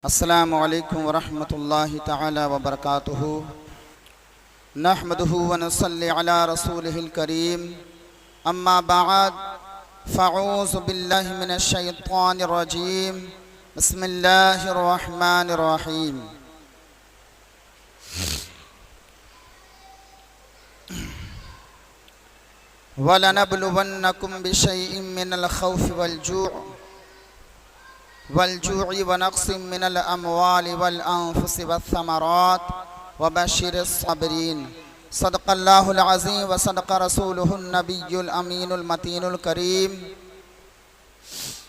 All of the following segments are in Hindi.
अस्सलामु अलैकुम वरहमतुल्लाहि तआला वबरकातुहू। नहमदुहू व नसल्ली अला रसूलिहिल करीम। अम्मा बअद फ़अऊज़ु बिल्लाहि मिनश शैतानिर रजीम। बिस्मिल्लाहिर रहमानिर रहीम। वलनब्लुवन्नकुम बिशैइन मिनल खौफ़ि वल-जू'i व नक़्सिम मिनल अमवालि वल अनफ़ुसि वस्समरात व बश्शिरिस साबिरीन। सदक़ल्लाहुल अज़ीम व सदक़ रसूलुहुन नबियुल अमीनुल मतीनुल करीम।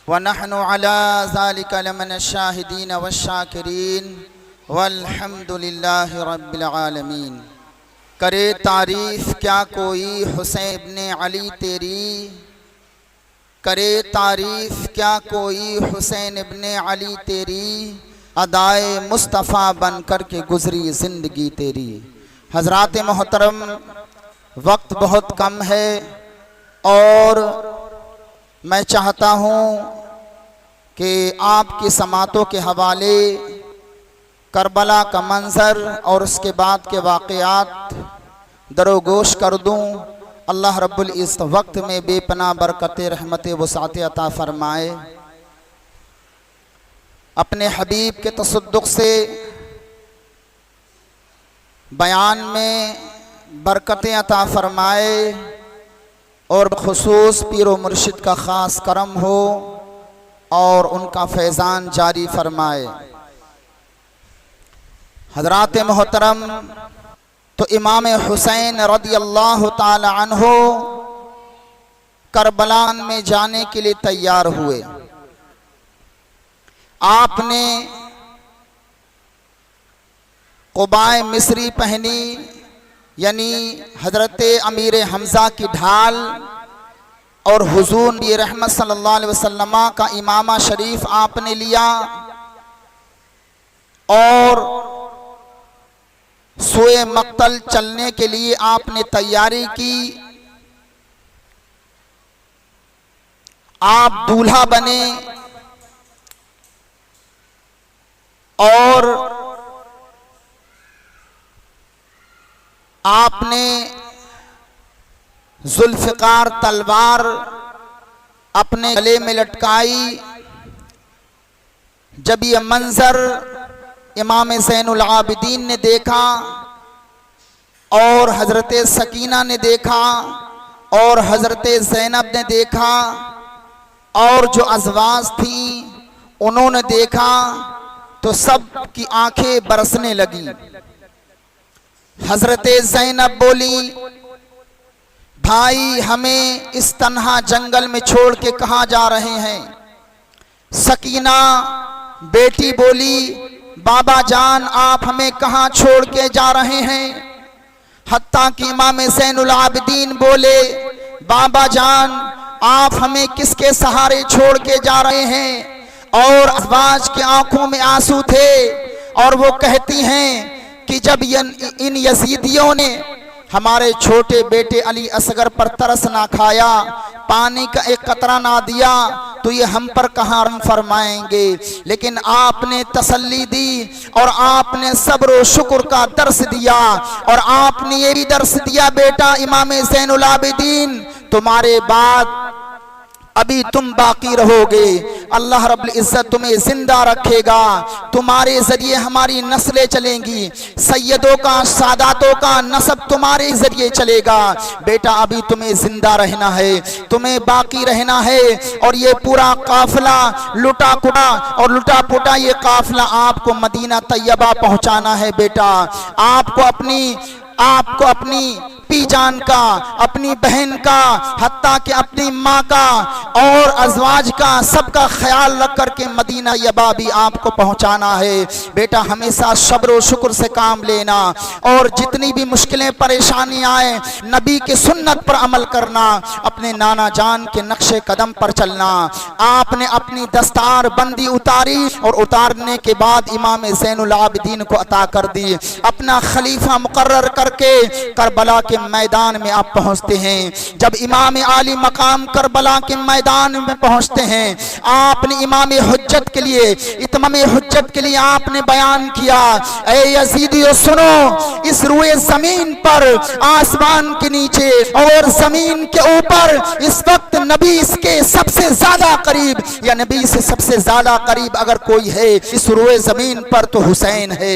व नहनु अला ज़ालिका लमिनश शाहिदीन वश्शाकिरीन वल्हम्दुलिल्लाहि रब्बिल आलमीन। करे तारीफ़ क्या कोई हुसैन इब्ने अली तेरी, करे तारीफ़ क्या कोई हुसैन इब्ने अली तेरी, अदाए मुस्तफ़ा बन कर के गुज़री ज़िंदगी तेरी। हज़रात मोहतरम, वक्त बहुत कम है और मैं चाहता हूँ कि आपकी समातों के हवाले करबला का मंज़र और उसके बाद के वाक़यात दरोगोश कर दूँ। अल्लाह रब्बुल इज़्ज़त वक्त में बेपनाह बरकत रहमत वसाअत अता फरमाए। अपने हबीब के तसद्दुक़ से बयान में बरकतें अता फरमाए और बख़ुसूस पीर व मुर्शिद का ख़ास करम हो और उनका फैज़ान जारी फरमाए। हज़रात मोहतरम, तो इमाम हुसैन रज़ियल्लाहु ताला अन्हो करबला में जाने के लिए तैयार हुए। आपने क़ुबाए मिस्री पहनी, यानी हज़रत अमीर हमज़ा की ढाल, और हुज़ूर नबी रहमत सल्लल्लाहु अलैहि वसल्लम का इमामा शरीफ आपने लिया और सोए मक्तल चलने के लिए आपने तैयारी की। आप दूल्हा बने और आपने जुल्फ़िकार तलवार अपने गले में लटकाई। जब यह मंजर इमाम ज़ैनुल आबिदीन ने देखा और हज़रत सकीना ने देखा और हज़रत ज़ैनब ने देखा और जो अज़वाज थी उन्होंने देखा, तो सब की आंखें बरसने लगी। हज़रत ज़ैनब बोली, भाई हमें इस तन्हा जंगल में छोड़ के कहाँ जा रहे हैं? सकीना बेटी बोली, बाबा जान आप हमें कहाँ छोड़ के जा रहे हैं? हत्ता कि इमाम ज़ैनुल आबिदीन बोले, बाबा जान आप हमें किसके सहारे छोड़ के जा रहे हैं? और अज़वाज की आंखों में आंसू थे और वो कहती हैं कि जब इन यजीदियों ने हमारे छोटे बेटे अली असगर पर तरस ना खाया, पानी का एक कतरा ना दिया, तो ये हम पर कहाँ रहम फरमाएंगे। लेकिन आपने तसल्ली दी और आपने सब्र और शुक्र का दर्स दिया और आपने ये भी दर्स दिया, बेटा इमाम ज़ैनुल आबिदीन तुम्हारे बाद अभी तुम बाकी रहोगे, अल्लाह रब्बुल इज़्ज़त तुम्हें जिंदा रखेगा, तुम्हारे जरिए हमारी नस्लें चलेंगी, सैयदों का सादातों का नसब तुम्हारे जरिए चलेगा। बेटा अभी तुम्हें जिंदा रहना है, तुम्हें बाकी रहना है। और ये पूरा काफिला लुटा कुटा और लुटा पुटा ये काफिला आपको मदीना तैयबा पहुंचाना है। बेटा आपको अपनी पी जान का, अपनी बहन का, हत्ता कि अपनी माँ का और अज़वाज का, सबका ख्याल रख करके मदीना यबा भी आपको पहुँचाना है। बेटा हमेशा सब्र और शुक्र से काम लेना और जितनी भी मुश्किलें परेशानी आए नबी के सुन्नत पर अमल करना, अपने नाना जान के नक्शे कदम पर चलना। आपने अपनी दस्तार बंदी उतारी और उतारने के बाद इमाम ज़ैनुल आबिदीन को अता कर दी। अपना खलीफा मुकर्रर करके करबला के मैदान में आप पहुंचते हैं, जब इमाम आली मकाम करबला के मैदान में पहुंचते हैं, आपने इमाम हुज्जत के लिए, इत्माम हुज्जत के लिए आपने बयान किया, ऐ यजीदियो सुनो, इस रुए जमीन पर, आसमान के नीचे और जमीन के ऊपर इस वक्त नबी इसके सबसे ज्यादा करीब, या नबी से सबसे ज्यादा करीब अगर कोई है इस रुए जमीन पर तो हुसैन है।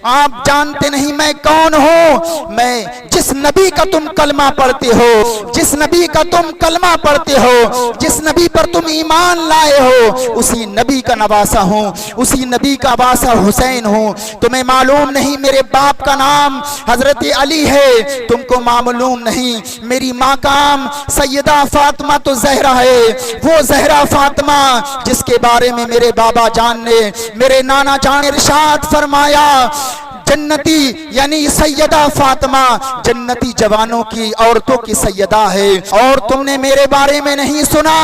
आप जानते नहीं मैं कौन हूं, मैं जिस नबी का तुम कलमा पढ़ते हो, जिस नबी का तुम कलमा पढ़ते हो, जिस नबी पर तुम ईमान लाए हो, उसी नबी का नवासा हूं, उसी नबी का वासा हुसैन हूं। तुम्हें मालूम नहीं मेरे बाप का नाम हजरत अली है, तुमको मालूम नहीं मेरी माँ का नाम सैयदा फातिमा तो जहरा है, वो जहरा फातिमा जिसके बारे में मेरे बाबा जान ने, मेरे नाना जान ने इरशाद फरमाया, जन्नती यानी सैयदा फातिमा जन्नती जवानों की, औरतों की सैयदा है। और तुमने मेरे बारे में नहीं सुना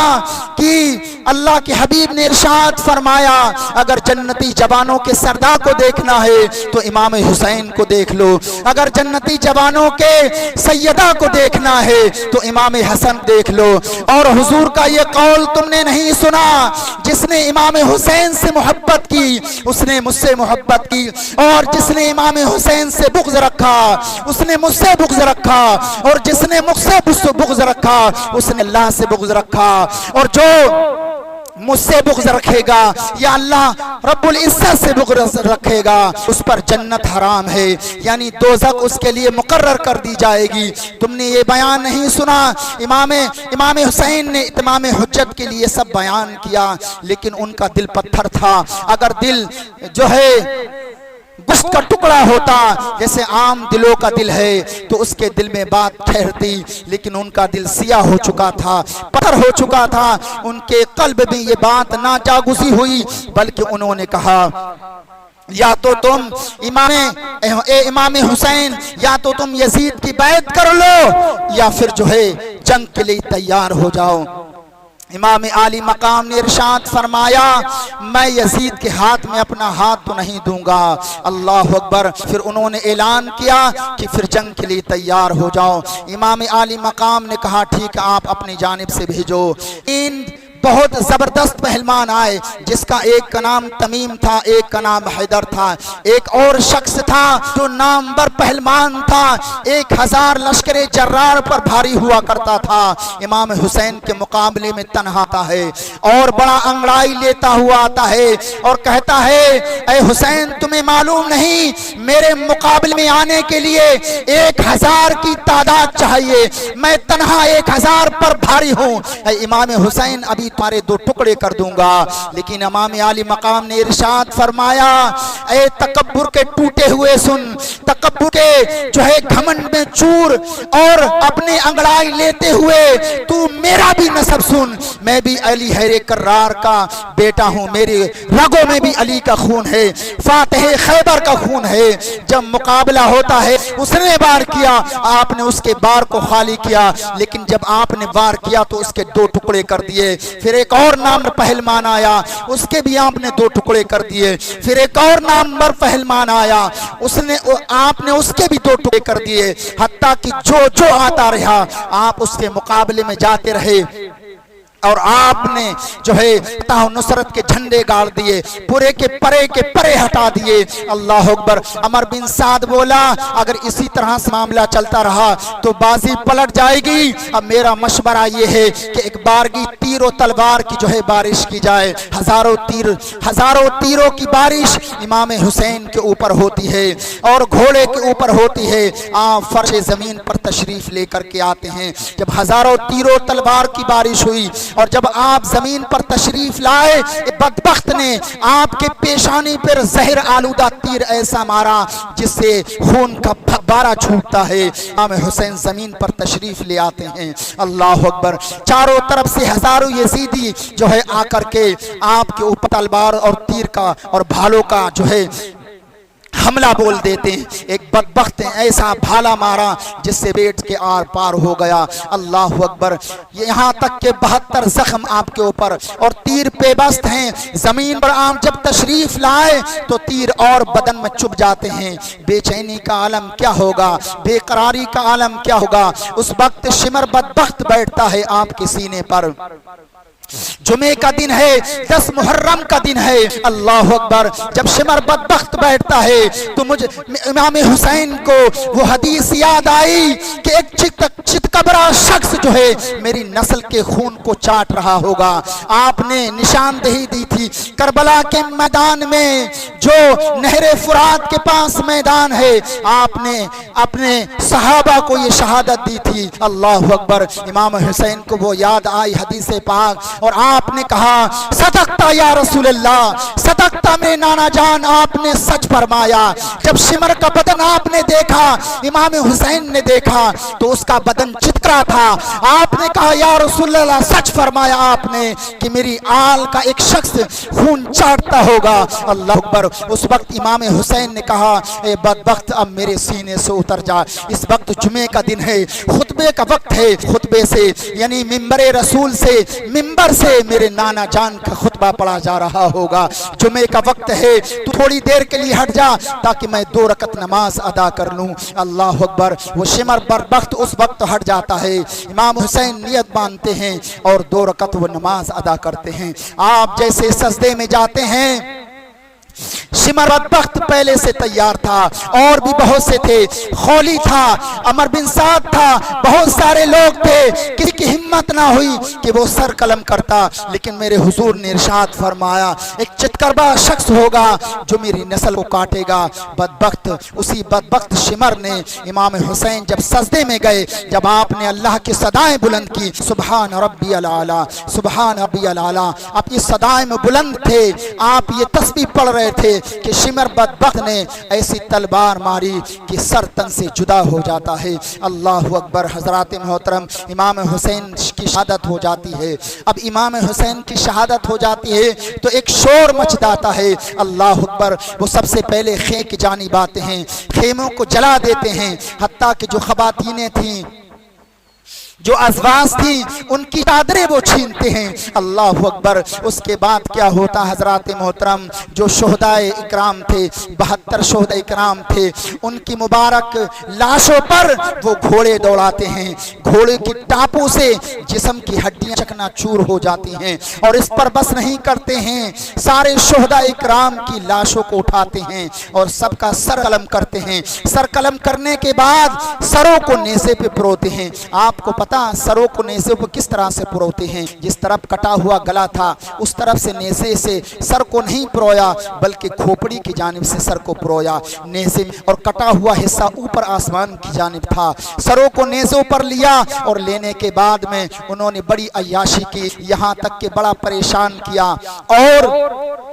कि अल्लाह के हबीब ने इरशाद फरमाया, अगर जन्नती जवानों के सरदार को देखना है तो इमाम हुसैन को देख लो, अगर जन्नती जवानों के सैयदा को देखना है तो इमाम हसन देख लो। और हुजूर का ये कौल तुमने नहीं सुना, जिसने इमाम हुसैन से मोहब्बत की उसने मुझसे मोहब्बत की, और जिसने इमाम हुसैन से बुग़्ज़ रखा उसने मुझसे बुग़्ज़ रखा, और जिसने मुझसे बुग़्ज़ रखा उसने अल्लाह से बुग़्ज़ रखा। और जो मुझसे बुग़्ज़ रखेगा या अल्लाह रब्बुल इज्जत से बुग़्ज़ रखेगा उस पर जन्नत हराम है, यानी दोज़ख उसके लिए मुकर्रर कर दी जाएगी। तुमने ये बयान नहीं सुना, इमाम हुसैन ने इत्माम हुज्जत के लिए सब बयान किया, लेकिन उनका दिल पत्थर था। अगर दिल जो है गोश्त का टुकड़ा होता, जैसे आम दिलों का दिल है, तो उसके दिल में बात ठहरती, लेकिन उनका दिल सिया हो चुका था, पत्थर हो चुका था। उनके कल्ब में ये बात ना जागुसी हुई, बल्कि उन्होंने कहा, या तो तुम इमाम हुसैन, या तो तुम यजीद की बैत कर लो, या फिर जो है जंग के लिए तैयार हो जाओ। इमाम आली मकाम ने इरशाद फरमाया, मैं यजीद के हाथ में अपना हाथ तो नहीं दूंगा। अल्लाह अकबर। फिर उन्होंने ऐलान किया कि फिर जंग के लिए तैयार हो जाओ। इमाम आली मकाम ने कहा, ठीक है आप अपनी जानिब से भेजो। इन बहुत जबरदस्त पहलवान आए, जिसका एक का नाम तमीम था, एक का नाम हैदर था, एक और शख्स था जो नामवर पहलवान था, 1000 लश्करे जर्रार पर भारी हुआ करता था। इमाम हुसैन के मुकाबले में तन्हा आता है और बड़ा अंगड़ाई लेता हुआ आता है और कहता है, ऐ हुसैन तुम्हें मालूम नहीं मेरे मुकाबले में आने के लिए 1000 की तादाद चाहिए, मैं तन्हा 1000 पर भारी हूँ। इमाम हुसैन अभी तुम्हारे 2 टुकड़े कर दूंगा। लेकिन इमाम आली मकाम ने इरशाद फरमाया, ऐ तकब्बुर के टूटे हुए सुन, तकब्बुर के जो है घमंड में चूर और अपने अंगड़ाई लेते हुए तू मेरा भी नसब सुन, मैं भी अली हैरे कर्रार का बेटा हूँ, मेरे रगों में भी अली का खून है, फातिह खैबर का खून है। जब मुकाबला होता है उसने वार किया, आपने उसके बार को खाली किया, लेकिन जब आपने वार किया तो उसके 2 टुकड़े कर दिए। फिर एक और नाम पहलवान आया, उसके भी आपने 2 टुकड़े कर दिए। फिर एक और नामवर पहलवान आया, आपने उसके भी 2 टुकड़े कर दिए। हत्ता कि जो आता रहा आप उसके मुकाबले में जाते रहे और आपने जो है ताऊ नुसरत के झंडे गाड़ दिए, पूरे के परे हटा दिए। अल्लाह अकबर। अमर बिन साद बोला, अगर इसी तरह से मामला चलता रहा तो बाजी पलट जाएगी। अब मेरा मशवरा ये है कि एक बारगी तीर और तलवार की जो है बारिश की जाए। हजारों तीरों की बारिश इमाम हुसैन के ऊपर होती है और घोड़े के ऊपर होती है। आप फर्श जमीन पर तशरीफ लेकर के आते हैं। जब हजारों तीरों तलवार की बारिश हुई और जब आप जमीन पर तशरीफ लाए, बदबख्त ने आपके पेशानी पर जहर आलूदा तीर ऐसा मारा जिससे खून का फव्वारा छूटता है। इमाम हुसैन जमीन पर तशरीफ ले आते हैं। अल्लाह अकबर। चारों तरफ से हजारों यजीदी जो है आकर के आपके ऊपर तलवार और तीर का और भालों का जो है हमला बोल देते हैं। एक बदबख्त ने ऐसा भाला मारा जिससे पेट के आर पार हो गया। अल्लाह अकबर। यहाँ तक के 72 जख्म आपके ऊपर और तीर पेबस्त हैं। जमीन पर आप जब तशरीफ लाए तो तीर और बदन में चुभ जाते हैं। बेचैनी का आलम क्या होगा, बेकरारी का आलम क्या होगा। उस वक्त शिमर बदबख्त बैठता है आपके सीने पर। जुमे का दिन है, 10 मुहर्रम का दिन है। अल्लाह अकबर। जब शिमर बदबख्त बैठता है तो मुझे इमाम हुसैन को वो हदीस याद आई कि एक चितकबरा शख्स जो है मेरी नस्ल के खून को चाट रहा होगा। आपने निशानदेही दी थी करबला के मैदान में, जो नहरे फुरात के पास मैदान है, आपने अपने सहाबा को ये शहादत दी थी। अल्लाह अकबर। इमाम हुसैन को वो याद आई हदीस पाक और आपने कहा सदकता या रसूलल्लाह, सदकता मेरे नाना जान, आपने सच फरमाया। जब शिमर का बदन आपने देखा, इमाम हुसैन ने देखा तो उसका बदन चितकरा था। आपने कहा या रसूलल्लाह, सच फरमाया आपने कि मेरी आल का एक शख्स खून चाटता होगा। अल्लाह अकबर। उस वक्त इमाम हुसैन ने कहा ए बदबख्त, अब मेरे सीने से उतर जा। इस वक्त जुमे का दिन है, खुतबे का वक्त है। खुतबे से यानी मिंबरे रसूल से, मिंबर से मेरे नाना जान का खुतबा पढ़ा जा रहा होगा। जुमे का वक्त है, तू थोड़ी देर के लिए हट जा ताकि मैं 2 रकत नमाज अदा कर लूं। अल्लाह अकबर। वो शिमर बदबख्त उस वक्त हट जाता है। इमाम हुसैन नियत बांधते हैं और 2 रकत वो नमाज अदा करते हैं। आप जैसे सजदे में जाते हैं, शिमर बदबख्त पहले से तैयार था और भी बहुत से थे। खौली था, अमर बिन साद था, बहुत सारे लोग थे। किसी की हिम्मत ना हुई कि वो सर कलम करता, लेकिन मेरे हुजूर ने इरशाद फरमाया एक चितकबरा शख्स होगा जो मेरी नस्ल को काटेगा। बदबख्त, उसी बदबख्त शिमर ने इमाम हुसैन जब सजदे में गए, जब आपने अल्लाह की सदाएं बुलंद की, सुबहान रब्बियल आला, सुबहान रब्बियल आला, आप ये सदाएं में बुलंद थे, आप ये तस्बीह पढ़ रहे थे कि शिमर बदबख्त ने ऐसी तलवार मारी कि सर तन से जुदा हो जाता है। अल्लाह अकबर। हजरात मोहतरम, इमाम हुसैन की शहादत हो जाती है। अब इमाम हुसैन की शहादत हो जाती है तो एक शोर मच जाता है। अल्लाह अकबर। वो सबसे पहले खे की जानिब आते हैं, खेमों को जला देते हैं। हत्ता कि जो खवातीनें थीं, जो अज़वाज थी, उनकी चादरें वो छीनते हैं। अल्लाह अकबर। उसके बाद क्या होता हजरात मोहतरम, जो शोहदाए इकराम थे, 72 शोहदाए इकराम थे, उनकी मुबारक लाशों पर वो घोड़े दौड़ाते हैं। घोड़े की टापों से जिस्म की हड्डियां चकनाचूर हो जाती हैं। और इस पर बस नहीं करते हैं, सारे शोहदाए इकराम की लाशों को उठाते हैं और सबका सर कलम करते हैं। सर कलम करने के बाद सरों को नेज़े पे परोते हैं। आपको पता सरों को नेज़े को किस तरह से पुरोते हैं? जिस तरफ कटा हुआ गला था उस तरफ से नेज़े से सर को नहीं पुरोया, बल्कि खोपड़ी की जानिब से सर को पुरोया नेज़े में, और कटा हुआ हिस्सा ऊपर आसमान की जानिब था। सरों को नेज़ों पर लिया और लेने के बाद में उन्होंने बड़ी अय्याशी की, यहाँ तक कि बड़ा परेशान किया। और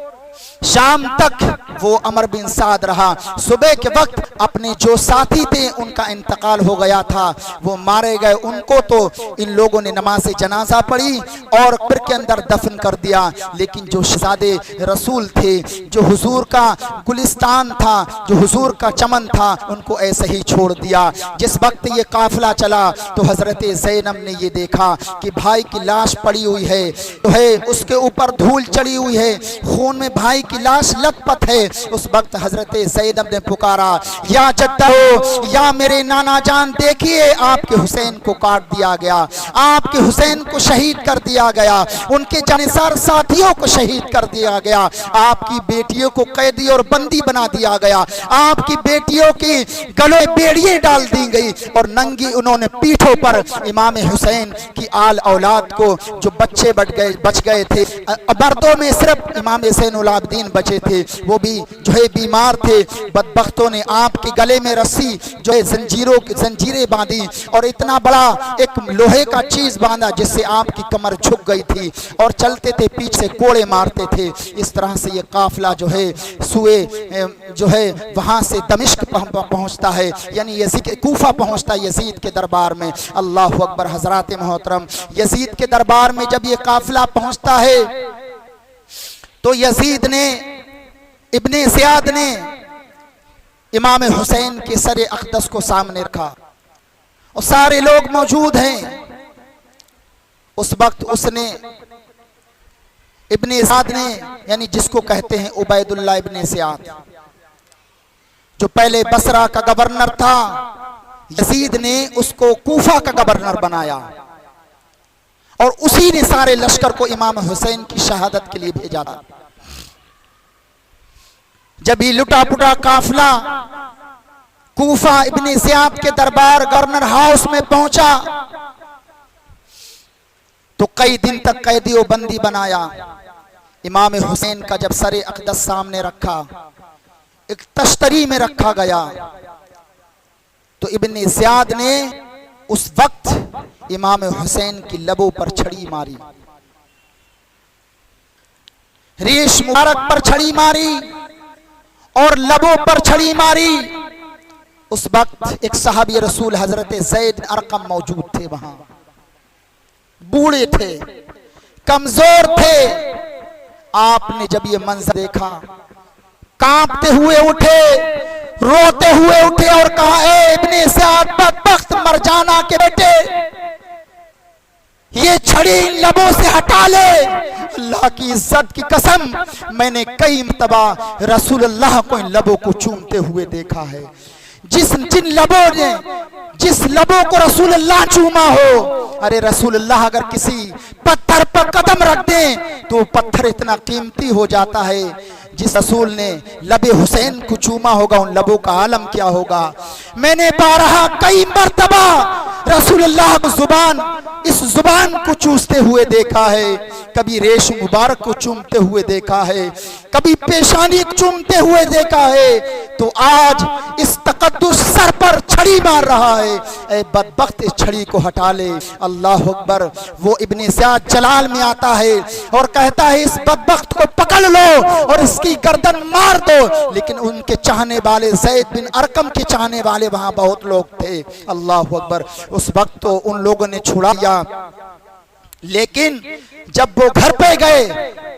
शाम तक वो अमर बिन साद रहा। सुबह के वक्त अपने जो साथी थे उनका इंतकाल हो गया था, वो मारे गए। उनको तो इन लोगों ने नमाज जनाजा पढ़ी और कब्र के अंदर दफन कर दिया। लेकिन जो शहजादे रसूल थे, जो हुजूर का गुलिस्तान था, जो हुजूर का चमन था, उनको ऐसे ही छोड़ दिया। जिस वक्त ये काफिला चला तो हजरत ज़ैनब ने ये देखा कि भाई की लाश पड़ी हुई है, तो है उसके ऊपर धूल चढ़ी हुई है, खून में भाई की लाश लथपथ है। उस वक्त हजरत ज़ैनब ने पुकारा या जद्दा हो, या मेरे नाना जान, देखिए आपके हुसैन को काट दिया गया, आपके हुसैन को शहीद कर दिया गया, उनके जानिसार साथियों को शहीद कर दिया गया, आपकी बेटियों को कैदी और बंदी बना दिया गया, आपकी बेटियों की गलों में बेड़ियां डाल दी गई और नंगी उन्होंने पीठों पर इमाम हुसैन की आल औलाद को, जो बच्चे बच गए थे, मर्दों में सिर्फ इमाम ज़ैनुल आबिदीन बचे थे, वो भी जो है बीमार थे। बदबख्तों ने आपके गले में रस्सी जो है जंजीरें बांधी और इतना बड़ा एक लोहे का चीज बांधा जिससे आपकी कमर झुक गई थी और चलते थे, पीछे कोड़े मारते थे। इस तरह से ये काफिला जो है सुए जो है वहां से दमिश्क पहुंचता है, यानी यजीद कूफा पहुंचता है, यजीद के दरबार में। अल्लाह अकबर। हजरात मोहतरम, यजीद के दरबार में जब ये काफिला पहुंचता है तो यजीद ने, इब्ने ज़ियाद ने इमाम हुसैन के सर अक़दस को सामने रखा और सारे लोग मौजूद हैं। उस वक्त उसने इब्ने ज़ियाद ने, यानी जिसको कहते हैं उबैदुल्लाह इब्ने ज़ियाद, जो पहले बसरा का गवर्नर था, यजीद ने उसको कूफा का गवर्नर बनाया और उसी ने सारे लश्कर को इमाम हुसैन की शहादत के लिए भेजा था। जब ये लुटा पुटा काफिला कूफा इब्ने ज़ियाद के दरबार गवर्नर हाउस में पहुंचा तो कई दिन तक कैदी बंदी बनाया। इमाम हुसैन का जब सर अक़दस सामने रखा, एक तश्तरी में रखा गया, तो इब्ने ज़ियाद ने उस वक्त इमाम हुसैन की लबों पर छड़ी मारी, रेश मुबारक पर छड़ी मारी और लबों पर छड़ी मारी। उस वक्त एक सहाबी रसूल हजरत ज़ैद बिन अरक़म मौजूद थे वहां, बूढ़े थे, कमजोर थे। आपने जब ये मंजर देखा, कांपते हुए उठे, रोते हुए उठे और कहा, ए इब्ने ज़ियाद बदबख्त मरजाना के बेटे, ये छड़ी इन लबों से हटा ले। अल्लाह की इज्जत की कसम, मैंने कई मरतबा रसूलुल्लाह को इन लबों को चूमते हुए देखा है। जिन लबों ने, जिस लबों को रसूलुल्लाह चूमा हो, अरे रसूलुल्लाह अगर किसी पत्थर पर कदम रख दें तो पत्थर इतना कीमती हो जाता है। जिस रसूल ने लबे हुसैन को चूमा होगा, उन लबों का आलम क्या होगा। मैंने बारहा कई मरतबा रसूलुल्लाह को इस जुबान को चूसते हुए देखा है, कभी रेश मुबारक को चूमते हुए देखा है, कभी पेशानी को चूमते हुए देखा है, तो आज इस तकद्दुस सर पर छड़ी मार रहा है। ए बदबख्त, इस छड़ी को हटा ले। अल्लाह अकबर। वो इब्ने ज़ियाद जलाल में आता है और कहता है, इस बदबख्त को पकड़ लो और इसकी गर्दन मार दो। लेकिन उनके चाहने वाले, ज़ैद बिन अरक़म के चाहने वाले वहां बहुत लोग थे। अल्लाह अकबर। उस वक्त तो उन लोगों ने छुड़ा दिया, लेकिन जब वो घर पे गए,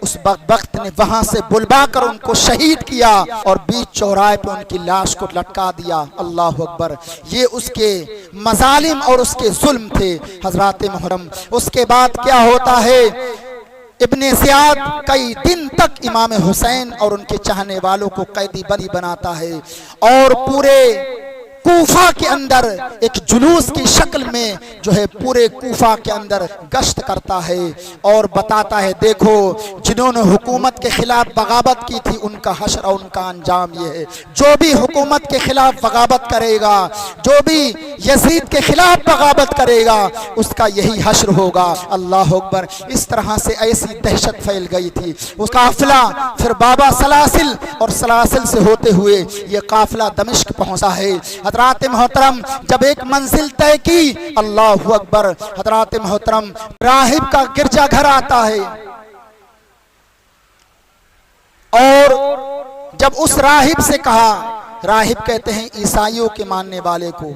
उस बदबख्त ने वहां से बुलवा कर उनको शहीद किया और बीच चौराहे पे उनकी लाश को लटका दिया। अल्लाह अकबर। ये उसके मजालिम और उसके जुल्म थे हजरात मुहर्रम। उसके बाद क्या होता है, इब्ने ज़ियाद कई दिन तक इमाम हुसैन और उनके चाहने वालों को कैदी बंदी बनाता है और पूरे कूफा के अंदर एक जुलूस की शक्ल में जो है पूरे कूफा के अंदर गश्त करता है और बताता है, देखो जिन्होंने हुकूमत के खिलाफ बगावत की थी, उनका हश्र और उनका अंजाम ये है। जो भी हुकूमत के खिलाफ बगावत करेगा, जो भी यजीद के खिलाफ बगावत करेगा, उसका यही हश्र होगा। अल्लाह अकबर। इस तरह से ऐसी दहशत फैल गई थी। उस काफिला फिर बाबा सलासिल और सलासिल से होते हुए ये काफिला दमिश्क पहुंचा है। हजरात मोहतरम, जब एक मंजिल तय की, अल्लाह अकबर, हजरात मोहतरम, राहिब का गिरजा घर आता है और जब उस राहिब से कहा, राहिब कहते हैं ईसाइयों के मानने वाले को,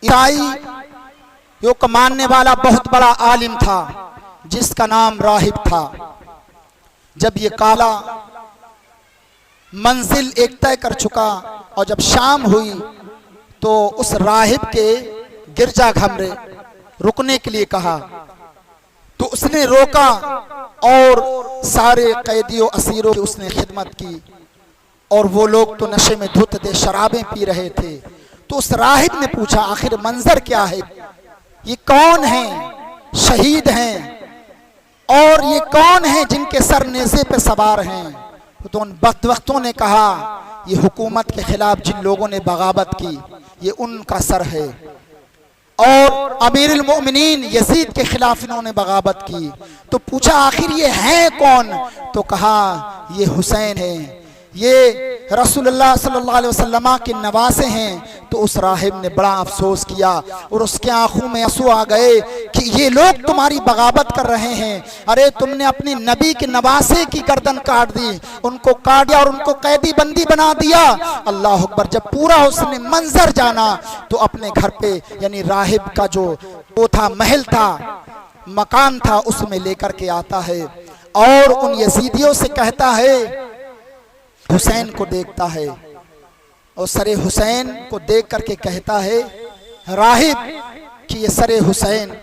ईसाइयों को मानने वाला बहुत बड़ा आलिम था जिसका नाम राहिब था। जब ये काला मंजिल एक तय कर चुका और जब शाम हुई तो उस राहिब के गिरजा घर में रुकने के लिए कहा, तो उसने रोका और सारे कैदियों असीरों की उसने खिदमत की और वो लोग तो नशे में धुत थे, शराबें पी रहे थे। तो उस राहिब ने पूछा, आखिर मंजर क्या है, ये कौन हैं, शहीद हैं और ये कौन हैं जिनके सर नेज़े पे सवार हैं। तो उन बदबख्तों ने कहा, ये हुकूमत के खिलाफ जिन लोगों ने बगावत की, ये उनका सर है और अमीरुल मोमिनीन यजीद के खिलाफ इन्होंने बगावत की। तो पूछा, आखिर ये हैं कौन? तो कहा, ये हुसैन है, ये रसूलुल्लाह सल्लल्लाहु अलैहि वसल्लम के नवासे हैं। तो उस राहिब ने बड़ा अफसोस किया और उसके आंखों में आंसू आ गए कि ये लोग तुम्हारी बगावत कर रहे हैं। अरे तुमने अपने नबी के नवासे की गर्दन काट दी, उनको काट दिया और उनको कैदी बंदी बना दिया। अल्लाह अकबर। जब पूरा उसने मंजर जाना तो अपने घर पे, यानी राहिब का जो वो था, महल था, मकान था, उसमें लेकर के आता है और उन यजीदियों से कहता है, हुसैन को देखता है और सरे हुसैन को देख करके कहता है राहिब कि ये सरे हुसैन,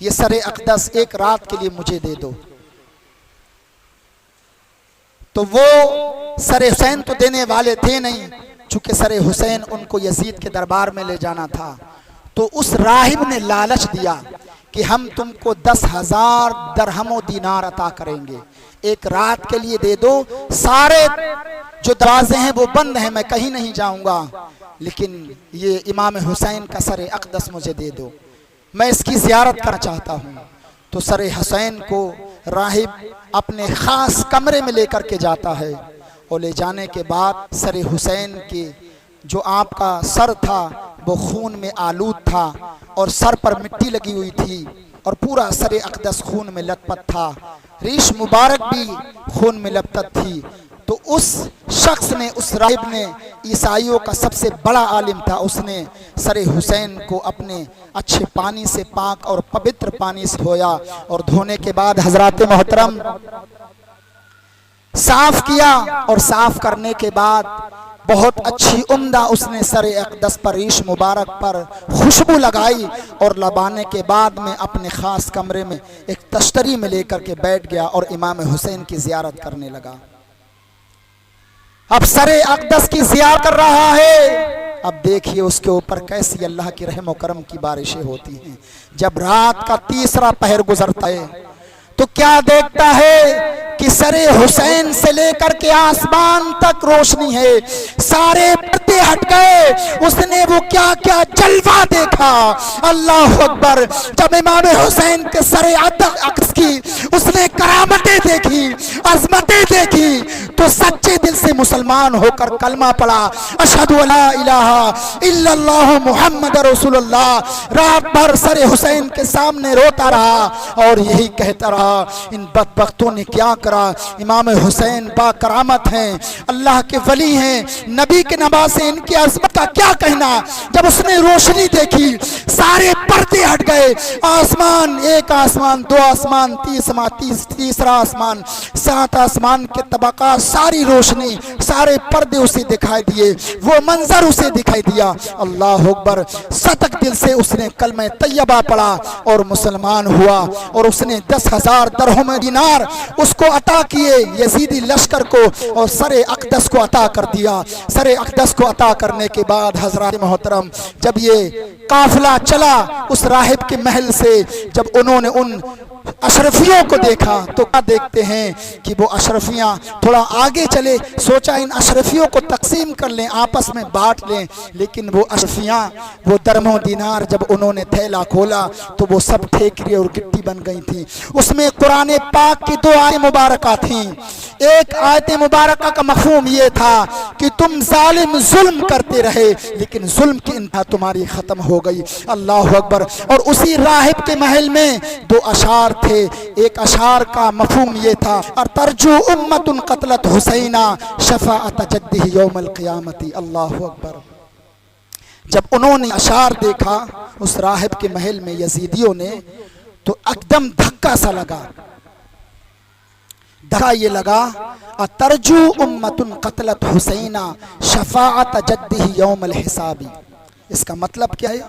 ये सरे अक़दस एक रात के लिए मुझे दे दो। तो वो सरे हुसैन तो देने वाले थे नहीं, चूंकि सरे हुसैन उनको यजीद के दरबार में ले जाना था। तो उस राहिब ने लालच दिया कि हम तुमको 10,000 दरहम दीनार अता करेंगे, एक रात के लिए दे दो, सारे जो दरवाजे हैं वो बंद हैं, मैं कहीं नहीं जाऊंगा, लेकिन ये इमाम हुसैन का सरे अक़दस मुझे दे दो, मैं इसकी ज़ियारत करना चाहता हूँ। तो सरे हुसैन को राहिब अपने ख़ास कमरे में लेकर के जाता है और ले जाने के बाद सरे हुसैन के जो आपका सर था वो खून में आलूद था और सर पर मिट्टी लगी हुई थी और पूरा सरे अक़दस खून में लथपथ था, रीश मुबारक भी खून में लथपथ थी। तो उस शख्स ने, उस राहिब ने, ईसाइयों का सबसे बड़ा आलिम था, उसने सरे हुसैन को अपने अच्छे पानी से, पाक और पवित्र पानी से धोया और धोने के बाद हजरात मोहतरम साफ किया और साफ करने के बाद बहुत अच्छी उम्दा उसने सरे अक़दस पर, रीश मुबारक पर खुशबू लगाई और लगाने के बाद में अपने ख़ास कमरे में एक तश्तरी में लेकर के बैठ गया और इमाम हुसैन की ज़ियारत करने लगा। अब सरे अक़दस की ज़ियारत कर रहा है। अब देखिए उसके ऊपर कैसी अल्लाह की रहम और करम की बारिशें होती हैं। जब रात का तीसरा पहर गुजरता है तो क्या देखता है कि सरे हुसैन से लेकर के आसमान तक रोशनी है, सारे पर्दे हट गए। उसने वो क्या क्या जलवा देखा, अल्लाह अकबर। जब इमाम हुसैन के सरे अक़दस की उसने करामतें देखी, अज़मतें देखी, तो सच्चे दिल से मुसलमान होकर कलमा पढ़ा, अशहदु अला इलाहा इल्लल्लाहु मुहम्मद रसूलुल्लाह। रात भर सरे हुसैन के सामने रोता रहा और यही कहता रहा, इन बदबख्तों ने क्या करा। इमाम हुसैन बाकरामत हैं, अल्लाह के वली हैं, नबी के नवासे, इनकी अज़मत का क्या कहना। जब उसने रोशनी देखी, सारे पर्दे हट गए, आसमान, एक आसमान, दो आसमान, तीसरा आसमान, 7 आसमान के तबका, सारी रोशनी, सारे पर्दे उसे दिखाई दिए, वो मंजर उसे दिखाई दिया। अल्लाह अकबर। सतक दिल से उसने कलमा तैयबा पढ़ा और मुसलमान हुआ और उसने 10,000 दरहम दीनार उसको अता किए, यजीदी लश्कर को, और सरे अक़दस को अता कर दिया। सरे अक़दस को अता करने के बाद हज़रात मोहतरम जब ये काफिला चला उस राहिब के महल से, जब उन्होंने उन अशरफियों को देखा तो क्या देखते हैं कि वो अशरफियाँ थोड़ा आगे चले, सोचा इन अशरफियों को तकसीम कर लें, आपस में बांट लें, लेकिन वो अशरफियाँ, वो दरहम दीनार जब उन्होंने थैला खोला तो वो सब ठेकरी और गिट्टी बन गई थी। उसमें कुरान पाक की 2 आयत मुबारक थीं। एक आयत मुबारक का मफ़हूम ये था कि तुम जालिम जुल्म करते रहे, लेकिन जुल्म की इंतहा तुम्हारी ख़त्म हो गई। अल्लाह अकबर। और उसी राहिब के महल में 2 अशार थे। एक अशार का मफ़हूम ये था, तरजू उम्मतुन क़तलत हुसैना शफ़ाअत जद्दिही यौमल क़ियामती। अल्लाह अकबर। जब उन्होंने अशार देखा उस राहिब के महल में यजीदियों ने, तो एकदम धक्का सा लगा। धक्का ये लगा, तरजू उम्मतुन क़तलत हुसैना शफ़ाअत जद्दिही यौमल हिसाबी। इसका मतलब क्या है?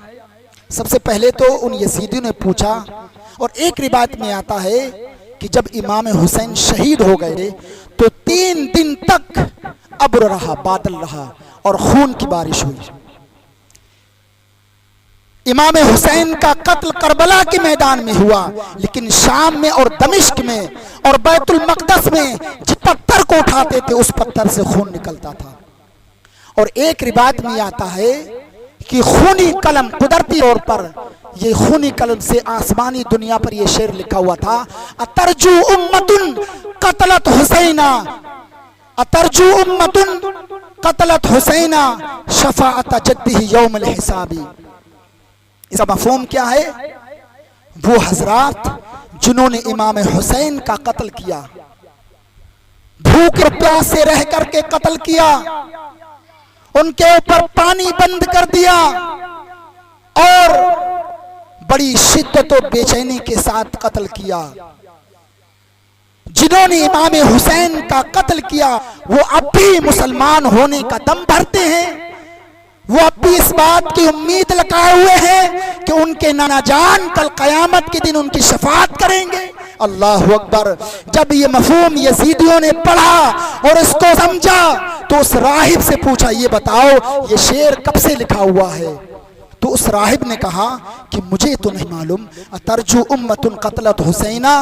सबसे पहले तो उन यजीदियों ने पूछा, और एक रिवायत में आता है कि जब इमाम हुसैन शहीद हो गए तो 3 दिन तक अब्र रहा, बादल रहा और खून की बारिश हुई। इमाम हुसैन का कत्ल करबला के मैदान में हुआ, लेकिन शाम में और दमिश्क में और बैतुल मक़दस में जिस पत्थर को उठाते थे उस पत्थर से खून निकलता था। और एक रिवायत में आता है कि खूनी कलम, कुदरती तौर पर ये खूनी कलम से आसमानी दुनिया पर ये शेर लिखा हुआ था, अतरजू उम्मतुन क़तलत हुसैना, अतरजू उम्मतुन क़तलत हुसैना शफ़ाअत जद्दिही यौमल हिसाबी। इसका मफ़हूम क्या है? वो हजरात जिन्होंने इमाम हुसैन का कत्ल किया, भूख और प्यास से रह करके कत्ल किया, उनके ऊपर पानी बंद कर दिया और बड़ी शिद्दत और बेचैनी के साथ कत्ल किया, जिन्होंने इमाम हुसैन का कत्ल किया वो अब भी मुसलमान होने का दम भरते हैं, वो अब भी इस बात की उम्मीद लगाए हुए हैं कि उनके नाना जान कल क़यामत के दिन उनकी शफाअत करेंगे। अल्लाह अकबर। जब ये मफहूम यजीदियों ने पढ़ा और इसको समझा तो उस राहिब से पूछा, ये बताओ ये शेर कब से लिखा हुआ है? तो उस राहिब ने कहा कि मुझे तो नहीं मालूम। अतरजू उम्मतुन क़तलत हुसैना,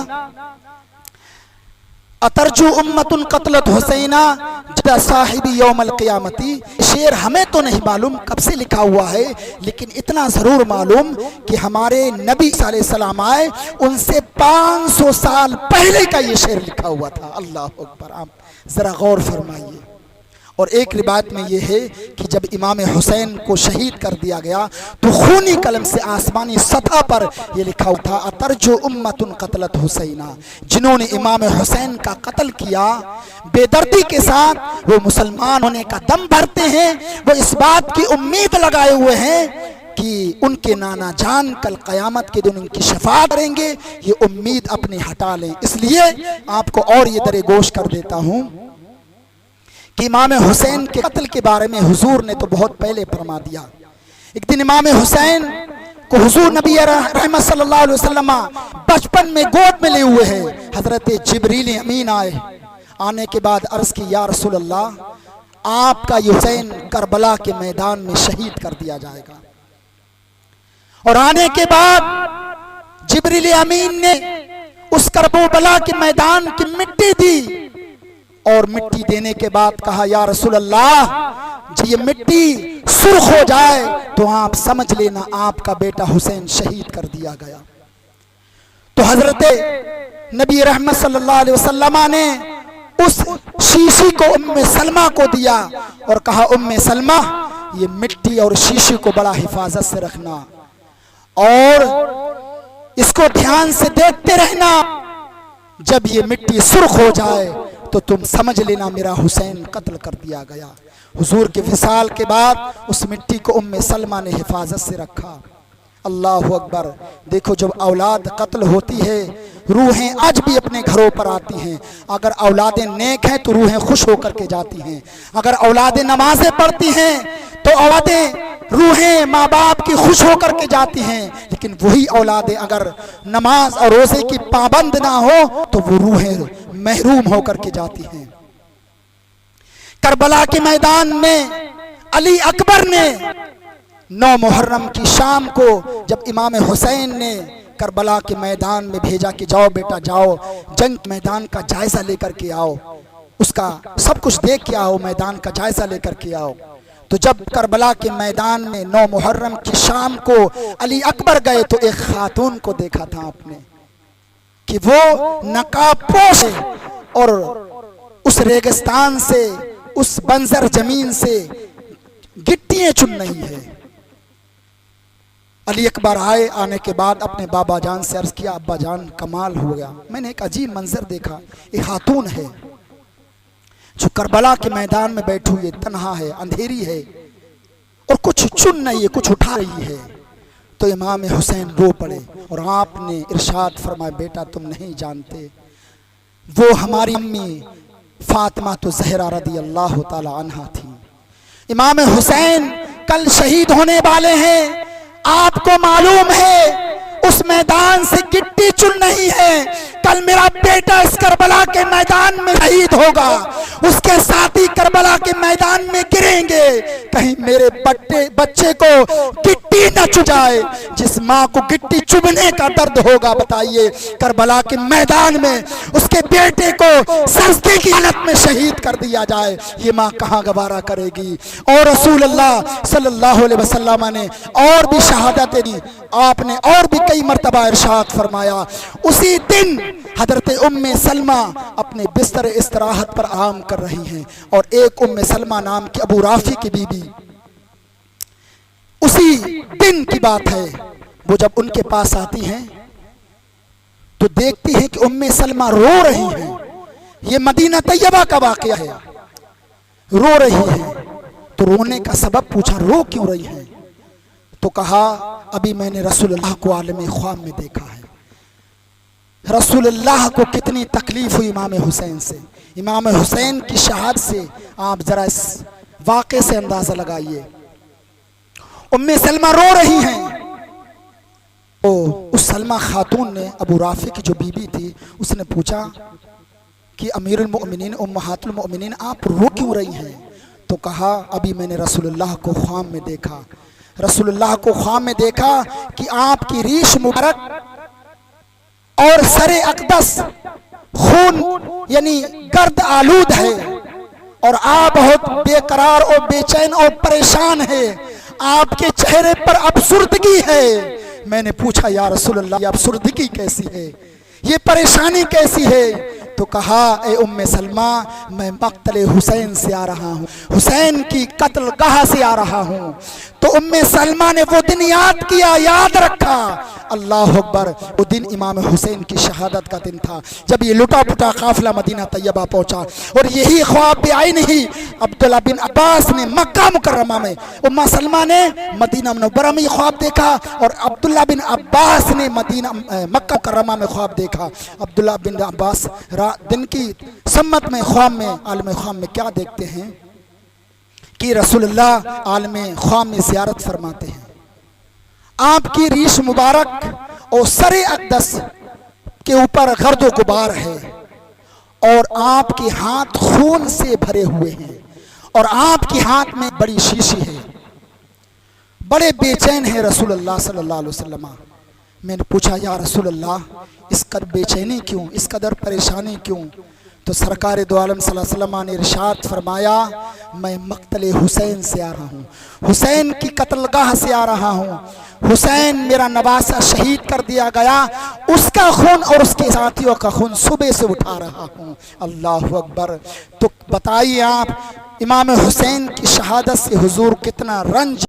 अतरजू उम्मतुन क़तलत हुसैना जदा साहिबी यौमल क़ियामती। शेर हमें तो नहीं मालूम कब से लिखा हुआ है, लेकिन इतना ज़रूर मालूम कि हमारे नबी सल्लल्लाहु अलैहि वसल्लम आए उनसे 500 साल पहले का ये शेर लिखा हुआ था। अल्लाह अकबर। आप ज़रा गौर फरमाइए। और एक रिवायत में ये है कि जब इमाम हुसैन को शहीद कर दिया गया तो खूनी कलम से आसमानी सतह पर यह लिखा उठा, अतरजु उम्मतुन क़तलत हुसैना। जिन्होंने इमाम हुसैन का कत्ल किया बेदर्दी के साथ वो मुसलमान होने का दम भरते हैं, वो इस बात की उम्मीद लगाए हुए हैं कि उनके नाना जान कल क़यामत के दिन उनकी शफाअत करेंगे। ये उम्मीद अपनी हटा लें। इसलिए आपको और ये दरे गोश कर देता हूँ कि इमाम हुसैन के कत्ल के बारे में हुजूर ने तो बहुत पहले फरमा दिया। एक दिन इमाम हुसैन को हुजूर नबी रहमत सल्लल्लाहु अलैहि वसल्लम बचपन में गोद में ले हुए हैं। हजरत जिब्रील अमीन आए। आने के बाद अर्ज की, या रसूल अल्लाह, आपका हुसैन करबला के मैदान में शहीद कर दिया जाएगा। और आने के बाद जिब्रील अमीन ने उस करबला के मैदान की मिट्टी दी और मिट्टी देने के बाद कहा, या रसूल अल्लाह, जब ये मिट्टी सुर्ख हो जाए तो आप समझ लेना आपका बेटा हुसैन शहीद कर दिया गया। तो हजरत नबी रहमत सल्लल्लाहु अलैहि वसल्लम ने उस शीशी को उम्मे सलमा को दिया और कहा, उम्मे सलमा, ये मिट्टी और शीशी को बड़ा हिफाजत से रखना और इसको ध्यान से देखते रहना। जब ये मिट्टी सुर्ख हो जाए तो तुम समझ लेना मेरा हुसैन कत्ल कर दिया गया। हुजूर के विसाल के बाद उस मिट्टी को उम्मे सलमा ने हिफाजत से रखा। अल्लाह अकबर। देखो, जब औलाद कत्ल होती है रूहें आज भी अपने घरों पर आती हैं। अगर औलादें नेक हैं तो रूहें खुश होकर के जाती हैं। अगर औलादें नमाजें पढ़ती हैं तो औलादें रूहें माँ बाप की खुश होकर के जाती हैं। लेकिन वही औलादें अगर नमाज और रोजे की पाबंद ना हो तो वो रूहें महरूम होकर के जाती हैं। करबला के मैदान में अली अकबर ने 9 मुहर्रम की शाम को जब इमाम हुसैन ने करबला के मैदान में भेजा कि जाओ बेटा, जाओ जंग मैदान का जायजा लेकर के आओ, उसका सब कुछ देख के आओ, मैदान का जायजा लेकर के आओ। तो जब करबला के मैदान में 9 मुहर्रम की शाम को अली अकबर गए तो एक खातून को देखा था आपने कि वो नकाबपोश है और उस रेगिस्तान से, उस बंजर जमीन से गिट्टियां चुन रही है। अली अकबर आए। आने के बाद अपने बाबा जान से अर्ज किया, अब्बा जान, कमाल हो गया, मैंने एक अजीब मंजर देखा। एक खातून है जो करबला के मैदान में बैठी हुई है, तन्हा है, अंधेरी है और कुछ चुन रही है, कुछ उठा रही है। तो इमाम हुसैन रो पड़े और आपने इरशाद फरमाया, बेटा तुम नहीं जानते, वो हमारी अम्मी फातिमा तो ज़हरा रदी अल्लाह ताला अन्हा थी। इमाम हुसैन कल शहीद होने वाले हैं। आपको मालूम है उस मैदान से गिट्टी चुन नहीं है। कल मेरा बेटा इस करबला के मैदान में शहीद होगा, उसके साथी करबला के मैदान में गिरेंगे। कहीं मेरे बच्चे को गिट्टी न चुभ जाए। जिस माँ को गिट्टी चुभने का दर्द होगा, बताइए करबला के मैदान में उसके बेटे को सजदे की हालत में शहीद कर दिया जाए, ये माँ कहाँ गवारा करेगी। और रसूल अल्लाह सल्लल्लाहु अलैहि वसल्लम ने और भी शहादत दी। आपने और भी कई मर्तबा इरशाद फरमाया। उसी दिन हजरत उम्मे सलमा अपने बिस्तर इस्तराहत पर आराम कर रही हैं और एक उम्मे सलमा नाम की अबू राफी की बीबी, उसी दिन की बात है, वो जब उनके पास आती हैं तो देखती हैं कि उम्मे सलमा रो रही हैं। ये मदीना तैयबा का वाकया है। रो रही है तो रोने का सबब पूछा, रो क्यों रही हैं? तो कहा, अभी मैंने रसूलुल्लाह को आलम ख्वाब में देखा है। रसूलुल्लाह को कितनी तकलीफ हुई इमाम हुसैन से, इमाम हुसैन की शहादत से। आप जरा इस वाक़े से अंदाजा लगाइए। उम्मे सलमा रो रही हैं। तो उस सलमा खातून ने अबू राफी की जो बीबी थी उसने पूछा कि अमीरुल मोमिनीन उम्महातुल मोमिनीन आप रो क्यों रही हैं? तो कहा अभी मैंने रसूलुल्लाह को ख्वाब में देखा, रसूलुल्लाह को ख्वाब में देखा कि आपकी रीश मुबारक और सरे अक़दस खून यानी गर्द आलूद है और आप बहुत बेकरार और बेचैन और परेशान है, आपके चेहरे पर अफसुर्दगी है। मैंने पूछा या रसूलल्लाह ये अफसुर्दगी कैसी है, ये परेशानी कैसी है? तो कहा ए उम्मे सलमा मैं मक़तल हुसैन से आ रहा हूँ, हुसैन की कत्ल गाह से आ रहा हूँ। तो उम्मे सलमा ने वो दिन याद किया, याद रखा। अल्लाह अकबर। वो दिन इमाम हुसैन की शहादत का दिन था जब ये लुटा पुटा काफिला मदीना तैयबा पहुंचा। और यही ख्वाब भी आई नहीं अब्दुल्ला बिन अब्बास ने मक्का मुकर्रमा में, उम्मा सलमा ने मदीना मुनव्वरा में ख्वाब देखा और अब्दुल्ला बिन अब्बास ने मदीना मक्का मुकर्रमा में ख्वाब देखा। अब्दुल्ला बिन अब्बास दिन की सम्मत में ख्वाब में आलम ख्वाब में क्या देखते हैं कि रसूलुल्लाह आलम ख्वाब में ज़ियारत फरमाते हैं। आपकी रीश मुबारक और सरे अक़दस के ऊपर गर्दो गुबार है और आपके हाथ खून से भरे हुए हैं और आपके हाथ में बड़ी शीशी है। बड़े बेचैन है रसूलुल्लाह सल्लल्लाहु अलैहि वसल्लम। मैंने पूछा या रसूलुल्लाह इस कदर बेचैनी क्यों, इस कदर परेशानी क्यों? तो सरकार दो आलम सल्लल्लाहु अलैहि वसल्लम ने इरशाद फरमाया मैं मक़तल हुसैन से आ रहा हूँ, हुसैन की कत्लगाह से आ रहा हूँ। हुसैन मेरा नवासा शहीद कर दिया गया, उसका खून और उसके साथियों का खून सुबह से उठा रहा हूँ। अल्लाह अकबर। तो बताइए आप इमाम हुसैन की शहादत से हुजूर कितना रंज